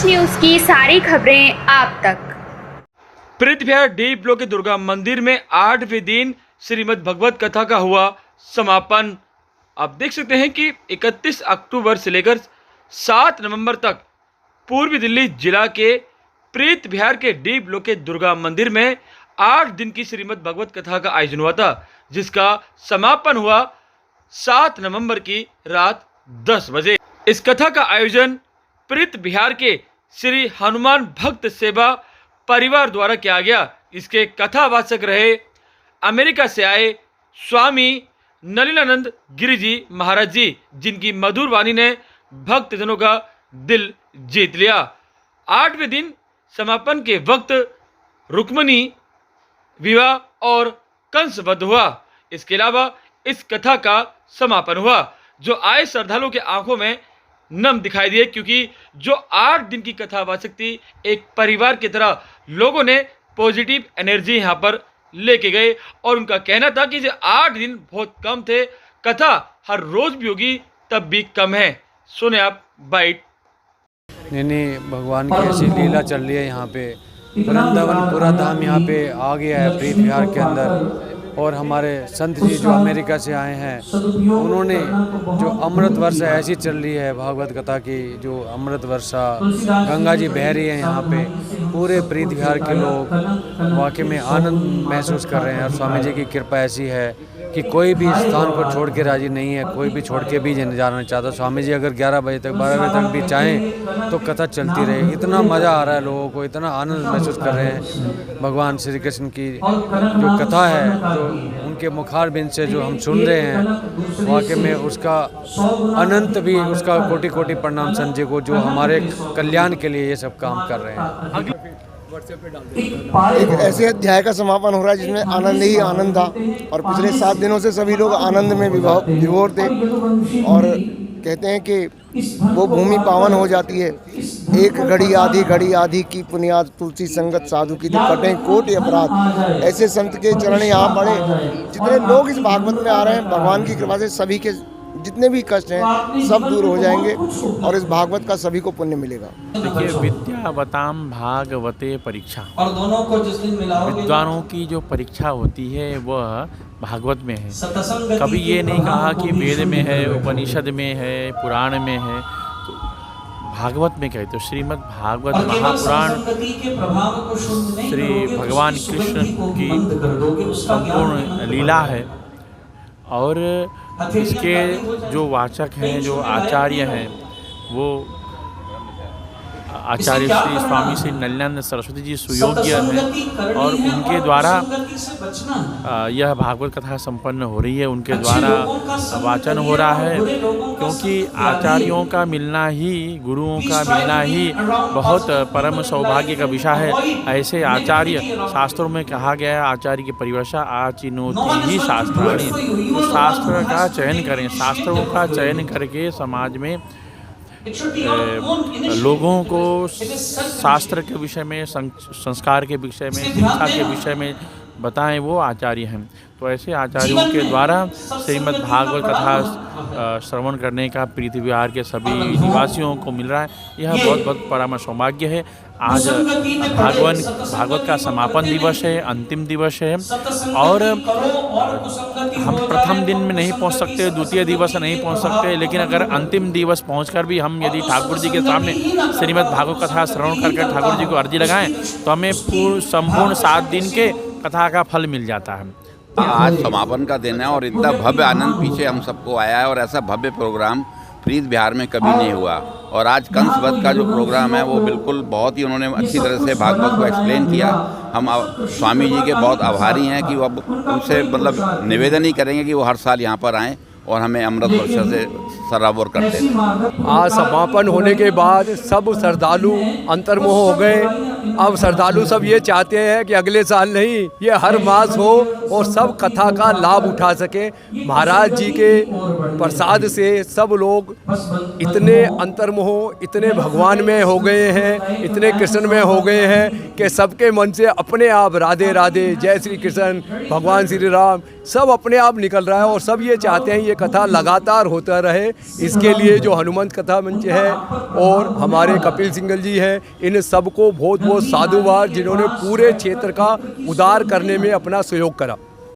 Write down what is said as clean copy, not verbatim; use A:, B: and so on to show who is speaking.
A: देश न्यूज की सारी खबरें आप तक।
B: प्रीत विहार डी ब्लॉक के दुर्गा मंदिर में 8वें दिन श्रीमद् भगवत कथा का हुआ समापन। आप देख सकते हैं कि 31 अक्टूबर से लेकर 7 नवंबर तक पूर्वी दिल्ली जिला के प्रीत विहार के डी ब्लॉक के दुर्गा मंदिर में 8 दिन की श्रीमद् भगवत कथा का आयोजन हुआ था, जिसका समापन हुआ 7 नवंबर की रात 10 बजे। इस कथा का आयोजन प्रीत विहार के श्री हनुमान भक्त सेवा परिवार द्वारा किया गया। इसके कथावाचक रहे अमेरिका से आए स्वामी नलिनानंद गिरी जी महाराज जी, जिनकी मधुर वाणी ने भक्तजनों का दिल जीत लिया। 8वें दिन समापन के वक्त रुक्मणी विवाह और कंसवध हुआ। इसके अलावा इस कथा का समापन हुआ, जो आए श्रद्धालुओं के आंखों में नम दिखाई दिए, क्योंकि जो 8 दिन की कथावाचक थी, एक परिवार की तरह लोगों ने पॉजिटिव एनर्जी यहाँ पर लेके गए और उनका कहना था कि जो 8 दिन बहुत कम थे, कथा हर रोज भी होगी तब भी कम है। सुने आप बाइट।
C: नहीं, भगवान की ऐसी लीला चल रही है यहाँ पे। वृंदावन पूरा धाम यहाँ पे आ गया है प्रीत विहार के अंदर। और हमारे संत जी जो अमेरिका से आए हैं, उन्होंने जो अमृत वर्षा ऐसी चल रही है भागवत कथा की, जो अमृत वर्षा गंगा जी बह रही है यहाँ पे, पूरे प्रीत विहार के लोग वाकई में आनंद महसूस कर रहे हैं। और स्वामी जी की कृपा ऐसी है कि कोई भी स्थान को छोड़ के राजी नहीं है, कोई भी छोड़ के भी जाना चाहता। स्वामी जी अगर 11 बजे तक 12 बजे तक भी चाहें तो कथा चलती रहे। इतना मज़ा आ रहा है लोगों को, इतना आनंद महसूस कर रहे हैं। भगवान श्री कृष्ण की जो कथा है, जो उनके मुखारबिंद से जो हम सुन रहे हैं, वाकई में उसका अनंत भी उसका कोटि कोटि प्रणाम संत जी को, जो हमारे कल्याण के लिए ये सब काम कर रहे हैं।
D: एक ऐसे अध्याय का समापन हो रहा है जिसमें आनंद ही आनंद था। और पिछले 7 दिनों से सभी लोग आनंद में विभोर थे और कहते हैं कि वो भूमि पावन हो जाती है। एक घड़ी आधी की पुनियाद तुलसी संगत साधु की कटें कोटि अपराध। ऐसे संत के चरण यहाँ पड़े। जितने लोग इस भागवत में आ रहे हैं, भगवान की कृपा से सभी के जितने भी कष्ट हैं सब दूर हो जाएंगे और इस भागवत का सभी को पुण्य मिलेगा।
E: देखिए, विद्यावताम भागवते परीक्षा,
F: और दोनों को जिस दिन मिलाओगे,
E: विद्वानों की जो परीक्षा होती है वह भागवत में है। कभी ये नहीं कहा कि वेद में है, उपनिषद में है, पुराण में है, तो भागवत में कहते। तो श्रीमद् भागवत महापुराण श्री भगवान कृष्ण की संपूर्ण लीला है। और इसके जो वाचक हैं, जो आचार्य हैं, वो आचार्य श्री स्वामी श्री नलिनानंद सरस्वती जी सुयोग्य हैं और उनके द्वारा यह भागवत कथा संपन्न हो रही है। उनके द्वारा वाचन हो रहा है, क्योंकि आचार्यों का मिलना ही, गुरुओं का मिलना ही बहुत परम सौभाग्य का विषय है। ऐसे आचार्य, शास्त्रों में कहा गया है, आचार्य की परिभाषा आचिनोति ही शास्त्राणि। तो शास्त्र का चयन करें, शास्त्रों का चयन करके समाज में लोगों को शास्त्र के विषय में, संस्कार के विषय में, शिक्षा के विषय में बताएं, वो आचार्य हैं। तो ऐसे आचार्यों के द्वारा श्रीमद् भागवत कथा श्रवण करने का प्रीत विहार के सभी निवासियों को मिल रहा है। यह बहुत बहुत परम सौभाग्य है। आज भागवत का समापन दिवस है, अंतिम दिवस है। और हम प्रथम दिन में नहीं पहुंच सकते, द्वितीय दिवस नहीं पहुंच सकते, लेकिन अगर अंतिम दिवस पहुंचकर भी हम यदि ठाकुर जी के सामने श्रीमद् भागवत कथा श्रवण करके ठाकुर जी को अर्जी लगाएं, तो हमें संपूर्ण 7 दिन के कथा का फल मिल जाता है।
G: आज समापन का दिन है और इतना भव्य आनंद पीछे हम सबको आया है, और ऐसा भव्य प्रोग्राम प्रीत विहार में कभी नहीं हुआ। और आज कंसवध का जो प्रोग्राम है, वो बिल्कुल बहुत ही उन्होंने अच्छी तरह से भागवत को एक्सप्लेन किया। हम स्वामी जी के बहुत आभारी हैं कि वो अब उनसे मतलब निवेदन ही करेंगे कि वो हर साल यहाँ पर आएँ और हमें अमृत वर्षा से सराबोर करते थे।
H: आज समापन होने के बाद सब श्रद्धालु अंतर्मुख हो गए। अब श्रद्धालु सब ये चाहते हैं कि अगले साल नहीं, ये हर मास हो और सब कथा का लाभ उठा सके। महाराज जी के प्रसाद से सब लोग इतने अंतर्मुख, इतने भगवान में हो गए हैं, इतने कृष्ण में हो गए हैं कि सबके मन से अपने आप राधे राधे, जय श्री कृष्ण, भगवान श्री राम सब अपने आप निकल रहा है। और सब ये चाहते हैं ये कथा लगातार होता रहे, इसके लिए जो हनुमंत कथा मंच है और हमारे कपिल सिंगल जी हैं, इन सबको बहुत बहुत साधुवाद जिन्होंने पूरे क्षेत्र का उद्धार करने में अपना सहयोग करा।